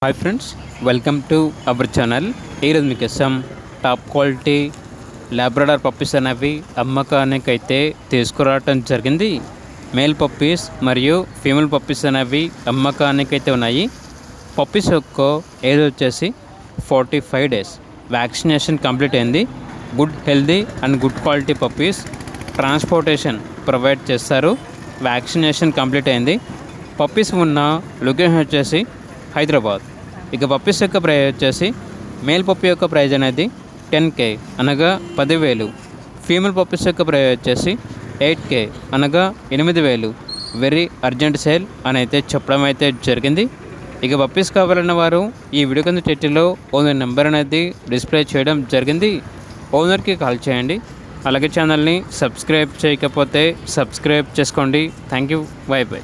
Hi friends, welcome to our channel. ఈరోజు మీకోసం top quality Labrador puppies అనేవి అమ్మకానికి అయితే తీసుకురావటం జరిగింది. మేల్ పప్పీస్ మరియు ఫీమేల్ పప్పీస్ అనేవి అమ్మకానికి అయితే ఉన్నాయి. పప్పీస్ యొక్క ఏజ్ వచ్చేసి 45 డేస్. వ్యాక్సినేషన్ కంప్లీట్ అయింది. Good healthy and good quality puppies. Transportation provide చేస్తారు. వ్యాక్సినేషన్ కంప్లీట్ అయింది. పప్పీస్ ఉన్న లొకేషన్ వచ్చేసి హైదరాబాద్. ఇక పప్పీస్ యొక్క ప్రైస్ వచ్చేసి మేల్ పప్పీ యొక్క ప్రైజ్ అనేది 10K అనగా 10,000. ఫీమేల్ పప్పీస్ యొక్క ప్రైజ్ వచ్చేసి 8K అనగా 8,000. వెరీ అర్జెంట్ సేల్ అని అయితే చెప్పడం అయితే జరిగింది. ఇక పప్పీస్ కావాలన్న వారు ఈ వీడియో కింద టైటిల్లో ఓనర్ నెంబర్ అనేది డిస్ప్లే చేయడం జరిగింది. ఓనర్కి కాల్ చేయండి. అలాగే ఛానల్ని సబ్స్క్రైబ్ చేయకపోతే సబ్స్క్రైబ్ చేసుకోండి. Thank you. By by.